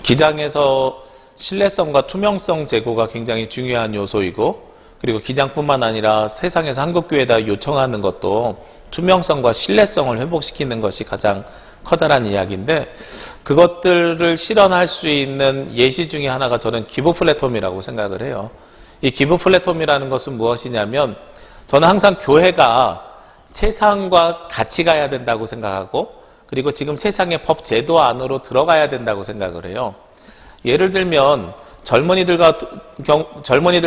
기장에서 신뢰성과 투명성 제고가 굉장히 중요한 요소이고, 그리고 기장뿐만 아니라 세상에서 한국교회에다 요청하는 것도 투명성과 신뢰성을 회복시키는 것이 가장 커다란 이야기인데, 그것들을 실현할 수 있는 예시 중에 하나가 저는 기부 플랫폼이라고 생각을 해요. 이 기부 플랫폼이라는 것은 무엇이냐면, 저는 항상 교회가 세상과 같이 가야 된다고 생각하고, 그리고 지금 세상의 법 제도 안으로 들어가야 된다고 생각을 해요. 예를 들면 젊은이들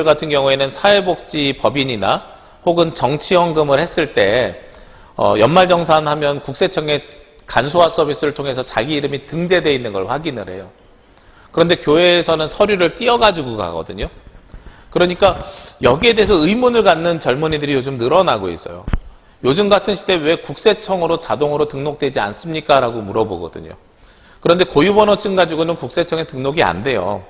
같은 경우에는 사회복지법인이나 혹은 정치연금을 했을 때 연말정산하면 국세청에 간소화 서비스를 통해서 자기 이름이 등재되어 있는 걸 확인을 해요. 그런데 교회에서는 서류를 띄어가지고 가거든요. 그러니까 여기에 대해서 의문을 갖는 젊은이들이 요즘 늘어나고 있어요. 요즘 같은 시대에 왜 국세청으로 자동으로 등록되지 않습니까? 라고 물어보거든요. 그런데 고유번호증 가지고는 국세청에 등록이 안 돼요.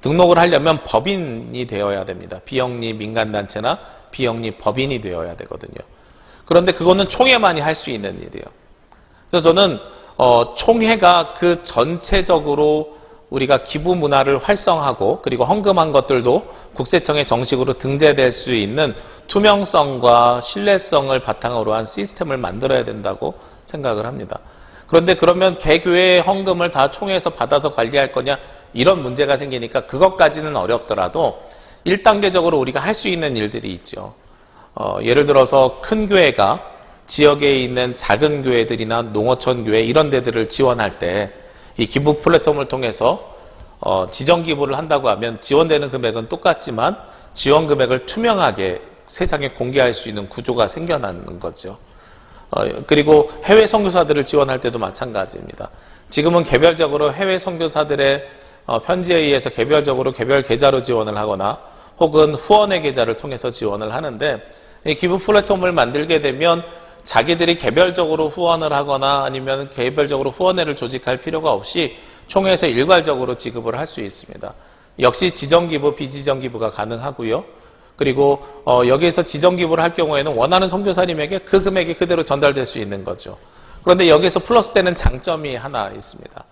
등록을 하려면 법인이 되어야 됩니다. 비영리 민간단체나 비영리 법인이 되어야 되거든요. 그런데 그거는 총회만이 할 수 있는 일이에요. 그래서 저는 총회가 그 전체적으로 우리가 기부 문화를 활성화하고, 그리고 헌금한 것들도 국세청에 정식으로 등재될 수 있는 투명성과 신뢰성을 바탕으로 한 시스템을 만들어야 된다고 생각을 합니다. 그런데 그러면 개교회의 헌금을 다 총회에서 받아서 관리할 거냐, 이런 문제가 생기니까 그것까지는 어렵더라도 1단계적으로 우리가 할 수 있는 일들이 있죠. 예를 들어서 큰 교회가 지역에 있는 작은 교회들이나 농어촌 교회 이런 데들을 지원할 때 이 기부 플랫폼을 통해서 지정 기부를 한다고 하면 지원되는 금액은 똑같지만 지원 금액을 투명하게 세상에 공개할 수 있는 구조가 생겨나는 거죠. 그리고 해외 선교사들을 지원할 때도 마찬가지입니다. 지금은 개별적으로 해외 선교사들의 편지에 의해서 개별적으로 개별 계좌로 지원을 하거나 혹은 후원의 계좌를 통해서 지원을 하는데, 이 기부 플랫폼을 만들게 되면 자기들이 개별적으로 후원을 하거나 아니면 개별적으로 후원회를 조직할 필요가 없이 총회에서 일괄적으로 지급을 할 수 있습니다. 역시 지정기부, 비지정기부가 가능하고요. 그리고 여기에서 지정기부를 할 경우에는 원하는 선교사님에게 그 금액이 그대로 전달될 수 있는 거죠. 그런데 여기에서 플러스되는 장점이 하나 있습니다.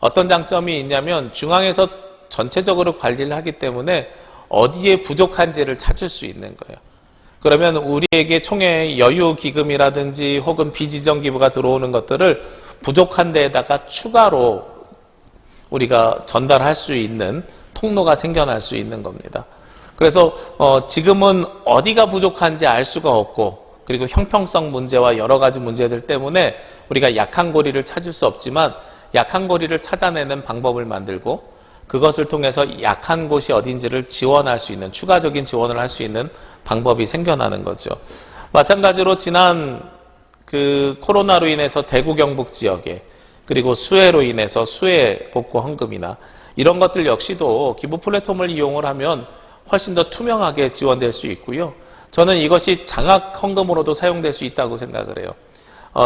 어떤 장점이 있냐면 중앙에서 전체적으로 관리를 하기 때문에 어디에 부족한지를 찾을 수 있는 거예요. 그러면 우리에게 총회 여유 기금이라든지 혹은 비지정 기부가 들어오는 것들을 부족한 데에다가 추가로 우리가 전달할 수 있는 통로가 생겨날 수 있는 겁니다. 그래서 지금은 어디가 부족한지 알 수가 없고, 그리고 형평성 문제와 여러 가지 문제들 때문에 우리가 약한 고리를 찾을 수 없지만 약한 고리를 찾아내는 방법을 만들고, 그것을 통해서 약한 곳이 어딘지를 지원할 수 있는, 추가적인 지원을 할 수 있는 방법이 생겨나는 거죠. 마찬가지로 지난 코로나로 인해서 대구 경북 지역에, 그리고 수해로 인해서 수해 복구 헌금이나 이런 것들 역시도 기부 플랫폼을 이용을 하면 훨씬 더 투명하게 지원될 수 있고요. 저는 이것이 장학 헌금으로도 사용될 수 있다고 생각을 해요.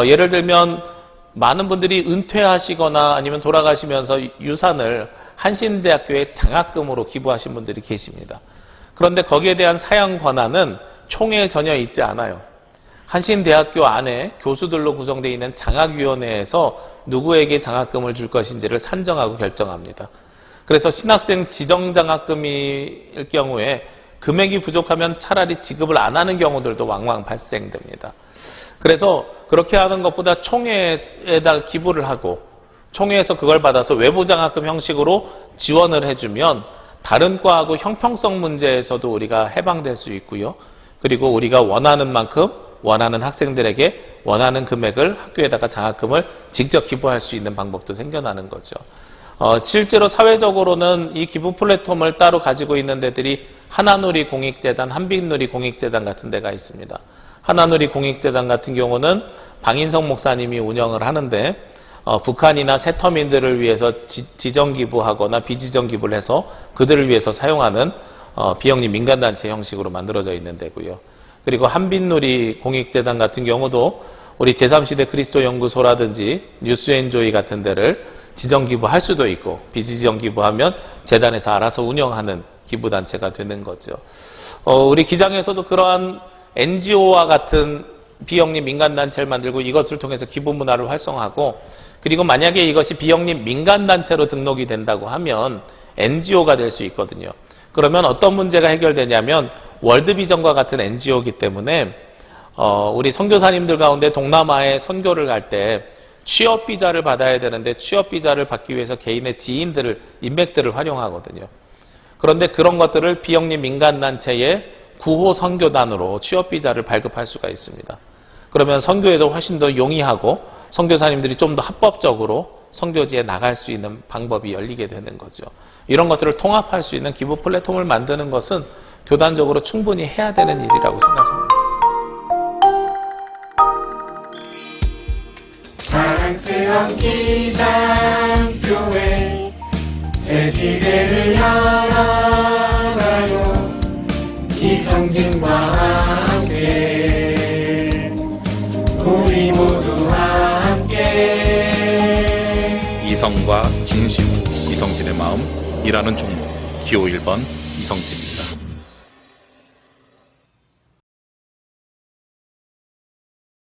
예를 들면 많은 분들이 은퇴하시거나 아니면 돌아가시면서 유산을 한신대학교에 장학금으로 기부하신 분들이 계십니다. 그런데 거기에 대한 사양 권한은 총회에 전혀 있지 않아요. 한신대학교 안에 교수들로 구성되어 있는 장학위원회에서 누구에게 장학금을 줄 것인지를 산정하고 결정합니다. 그래서 신학생 지정장학금일 경우에 금액이 부족하면 차라리 지급을 안 하는 경우들도 왕왕 발생됩니다. 그래서 그렇게 하는 것보다 총회에다 기부를 하고 총회에서 그걸 받아서 외부 장학금 형식으로 지원을 해주면 다른 과하고 형평성 문제에서도 우리가 해방될 수 있고요. 그리고 우리가 원하는 만큼 원하는 학생들에게 원하는 금액을 학교에다가 장학금을 직접 기부할 수 있는 방법도 생겨나는 거죠. 실제로 사회적으로는 이 기부 플랫폼을 따로 가지고 있는 데들이 하나누리 공익재단, 한빛누리 공익재단 같은 데가 있습니다. 하나누리 공익재단 같은 경우는 방인성 목사님이 운영을 하는데 북한이나 세터민들을 위해서 지정기부하거나 비지정기부를 해서 그들을 위해서 사용하는 비영리 민간단체 형식으로 만들어져 있는 데고요. 그리고 한빛누리 공익재단 같은 경우도 우리 제3시대 그리스도연구소라든지 뉴스엔조이 같은 데를 지정기부할 수도 있고 비지정기부하면 재단에서 알아서 운영하는 기부단체가 되는 거죠. 우리 기장에서도 그러한 NGO와 같은 비영리 민간단체를 만들고 이것을 통해서 기부 문화를 활성화하고, 그리고 만약에 이것이 비영리 민간단체로 등록이 된다고 하면 NGO가 될 수 있거든요. 그러면 어떤 문제가 해결되냐면 월드비전과 같은 NGO이기 때문에 우리 선교사님들 가운데 동남아에 선교를 갈 때 취업 비자를 받아야 되는데 취업 비자를 받기 위해서 개인의 지인들을, 인맥들을 활용하거든요. 그런데 그런 것들을 비영리 민간단체의 구호 선교단으로 취업 비자를 발급할 수가 있습니다. 그러면 선교에도 훨씬 더 용이하고 선교사님들이 좀 더 합법적으로 선교지에 나갈 수 있는 방법이 열리게 되는 거죠. 이런 것들을 통합할 수 있는 기부 플랫폼을 만드는 것은 교단적으로 충분히 해야 되는 일이라고 생각합니다. 자랑스러운 기장교회 새 시대를 열어가요. 이성진과 함께 우리 모두 함께 이성과 진심, 이성진의 마음, 일하는 종목, 기호 1번 이성진입니다.